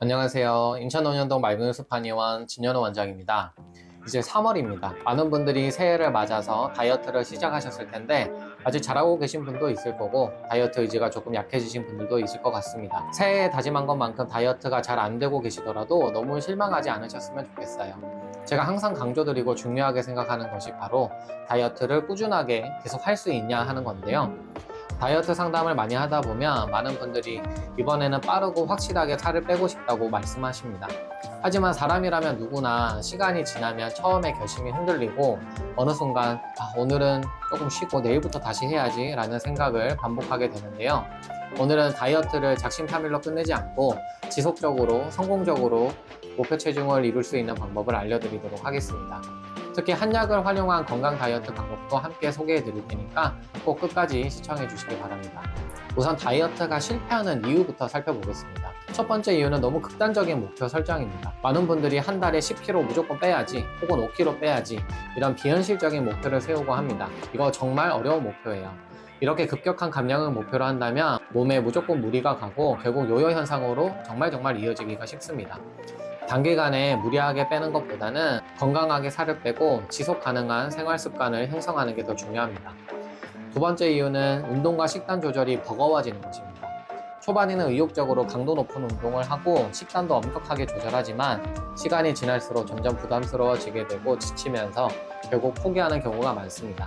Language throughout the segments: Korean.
안녕하세요. 인천 온현동 맑은 숲한의원 진현우 원장입니다. 이제 3월입니다. 많은 분들이 새해를 맞아서 다이어트를 시작하셨을 텐데 아직 잘하고 계신 분도 있을 거고 다이어트 의지가 조금 약해지신 분들도 있을 것 같습니다. 새해에 다짐한 것만큼 다이어트가 잘 안 되고 계시더라도 너무 실망하지 않으셨으면 좋겠어요. 제가 항상 강조드리고 중요하게 생각하는 것이 바로 다이어트를 꾸준하게 계속 할 수 있냐 하는 건데요. 다이어트 상담을 많이 하다 보면 많은 분들이 이번에는 빠르고 확실하게 살을 빼고 싶다고 말씀하십니다. 하지만 사람이라면 누구나 시간이 지나면 처음에 결심이 흔들리고 어느 순간 오늘은 조금 쉬고 내일부터 다시 해야지 라는 생각을 반복하게 되는데요. 오늘은 다이어트를 작심삼일로 끝내지 않고 지속적으로 성공적으로 목표 체중을 이룰 수 있는 방법을 알려드리도록 하겠습니다. 특히 한약을 활용한 건강 다이어트 방법도 함께 소개해 드릴 테니까 꼭 끝까지 시청해 주시기 바랍니다. 우선 다이어트가 실패하는 이유부터 살펴보겠습니다. 첫 번째 이유는 너무 극단적인 목표 설정입니다. 많은 분들이 한 달에 10kg 무조건 빼야지 혹은 5kg 빼야지 이런 비현실적인 목표를 세우고 합니다. 이거 정말 어려운 목표예요. 이렇게 급격한 감량을 목표로 한다면 몸에 무조건 무리가 가고 결국 요요 현상으로 정말 이어지기가 쉽습니다. 단기간에 무리하게 빼는 것보다는 건강하게 살을 빼고 지속 가능한 생활 습관을 형성하는 게 더 중요합니다. 두 번째 이유는 운동과 식단 조절이 버거워지는 것입니다. 초반에는 의욕적으로 강도 높은 운동을 하고 식단도 엄격하게 조절하지만 시간이 지날수록 점점 부담스러워지게 되고 지치면서 결국 포기하는 경우가 많습니다.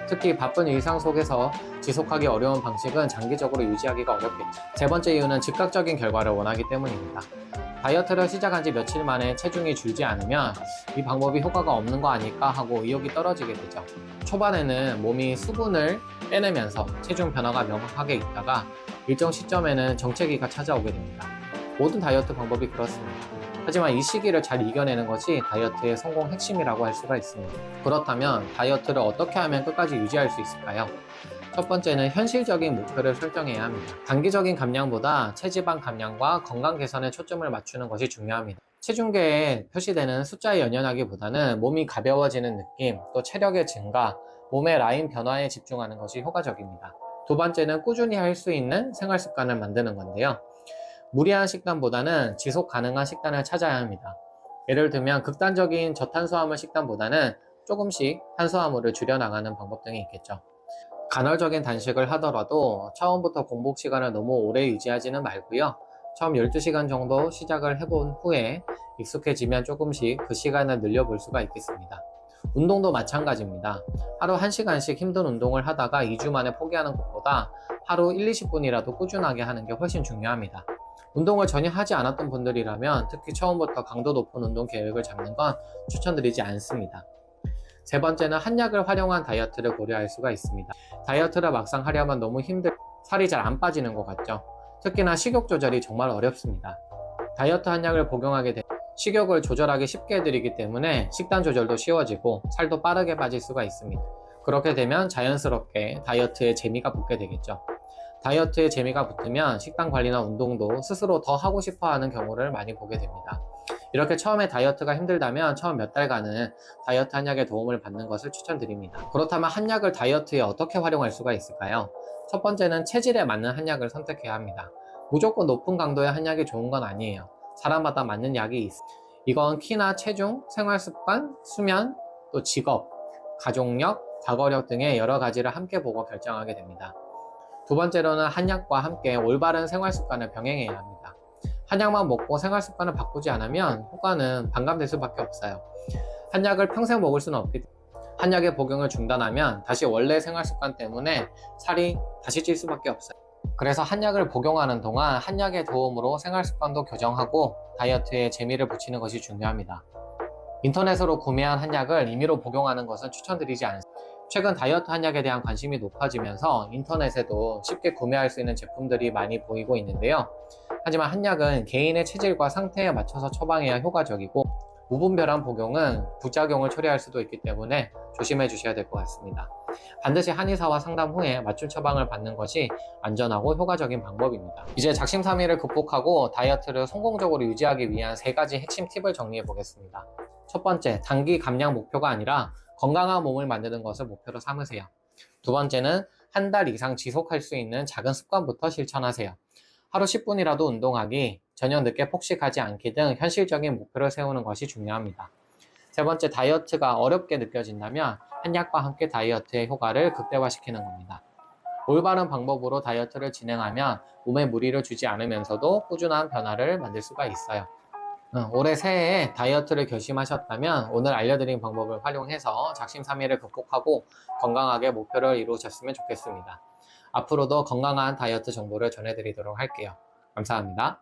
특히 바쁜 일상 속에서 지속하기 어려운 방식은 장기적으로 유지하기가 어렵겠죠. 세 번째 이유는 즉각적인 결과를 원하기 때문입니다. 다이어트를 시작한 지 며칠 만에 체중이 줄지 않으면 이 방법이 효과가 없는 거 아닐까 하고 의욕이 떨어지게 되죠. 초반에는 몸이 수분을 빼내면서 체중 변화가 명확하게 있다가 일정 시점에는 정체기가 찾아오게 됩니다. 모든 다이어트 방법이 그렇습니다. 하지만 이 시기를 잘 이겨내는 것이 다이어트의 성공 핵심이라고 할 수가 있습니다. 그렇다면 다이어트를 어떻게 하면 끝까지 유지할 수 있을까요? 첫 번째는 현실적인 목표를 설정해야 합니다. 단기적인 감량보다 체지방 감량과 건강 개선에 초점을 맞추는 것이 중요합니다. 체중계에 표시되는 숫자에 연연하기보다는 몸이 가벼워지는 느낌, 또 체력의 증가, 몸의 라인 변화에 집중하는 것이 효과적입니다. 두 번째는 꾸준히 할 수 있는 생활 습관을 만드는 건데요. 무리한 식단보다는 지속 가능한 식단을 찾아야 합니다. 예를 들면 극단적인 저탄수화물 식단보다는 조금씩 탄수화물을 줄여나가는 방법 등이 있겠죠. 간헐적인 단식을 하더라도 처음부터 공복 시간을 너무 오래 유지하지는 말고요. 처음 12시간 정도 시작을 해본 후에 익숙해지면 조금씩 그 시간을 늘려볼 수가 있겠습니다. 운동도 마찬가지입니다. 하루 1시간씩 힘든 운동을 하다가 2주 만에 포기하는 것보다 하루 1, 20분이라도 꾸준하게 하는 게 훨씬 중요합니다. 운동을 전혀 하지 않았던 분들이라면 특히 처음부터 강도 높은 운동 계획을 잡는 건 추천드리지 않습니다. 세 번째는 한약을 활용한 다이어트를 고려할 수가 있습니다. 다이어트를 막상 하려면 너무 살이 잘 안 빠지는 것 같죠? 특히나 식욕 조절이 정말 어렵습니다. 다이어트 한약을 복용하게 되면 식욕을 조절하기 쉽게 해드리기 때문에 식단 조절도 쉬워지고 살도 빠르게 빠질 수가 있습니다. 그렇게 되면 자연스럽게 다이어트에 재미가 붙게 되겠죠. 다이어트에 재미가 붙으면 식단 관리나 운동도 스스로 더 하고 싶어 하는 경우를 많이 보게 됩니다. 이렇게 처음에 다이어트가 힘들다면 처음 몇 달간은 다이어트 한약의 도움을 받는 것을 추천드립니다. 그렇다면 한약을 다이어트에 어떻게 활용할 수가 있을까요? 첫 번째는 체질에 맞는 한약을 선택해야 합니다. 무조건 높은 강도의 한약이 좋은 건 아니에요. 사람마다 맞는 약이 있어요. 이건 키나 체중, 생활습관, 수면, 또 직업, 가족력, 과거력 등의 여러 가지를 함께 보고 결정하게 됩니다. 두 번째로는 한약과 함께 올바른 생활습관을 병행해야 합니다. 한약만 먹고 생활습관을 바꾸지 않으면 효과는 반감될 수밖에 없어요. 한약을 평생 먹을 수는 없기 때문에 한약의 복용을 중단하면 다시 원래 생활습관 때문에 살이 다시 찔 수밖에 없어요. 그래서 한약을 복용하는 동안 한약의 도움으로 생활습관도 교정하고 다이어트에 재미를 붙이는 것이 중요합니다. 인터넷으로 구매한 한약을 임의로 복용하는 것은 추천드리지 않습니다. 최근 다이어트 한약에 대한 관심이 높아지면서 인터넷에도 쉽게 구매할 수 있는 제품들이 많이 보이고 있는데요. 하지만 한약은 개인의 체질과 상태에 맞춰서 처방해야 효과적이고 무분별한 복용은 부작용을 초래할 수도 있기 때문에 조심해 주셔야 될 것 같습니다. 반드시 한의사와 상담 후에 맞춤 처방을 받는 것이 안전하고 효과적인 방법입니다. 이제 작심삼일을 극복하고 다이어트를 성공적으로 유지하기 위한 3가지 핵심 팁을 정리해 보겠습니다. 첫 번째, 단기 감량 목표가 아니라 건강한 몸을 만드는 것을 목표로 삼으세요. 두 번째는 한 달 이상 지속할 수 있는 작은 습관부터 실천하세요. 하루 10분이라도 운동하기, 저녁 늦게 폭식하지 않기 등 현실적인 목표를 세우는 것이 중요합니다. 세 번째, 다이어트가 어렵게 느껴진다면 한약과 함께 다이어트의 효과를 극대화시키는 겁니다. 올바른 방법으로 다이어트를 진행하면 몸에 무리를 주지 않으면서도 꾸준한 변화를 만들 수가 있어요. 올해 새해에 다이어트를 결심하셨다면 오늘 알려드린 방법을 활용해서 작심삼일을 극복하고 건강하게 목표를 이루셨으면 좋겠습니다. 앞으로도 건강한 다이어트 정보를 전해드리도록 할게요. 감사합니다.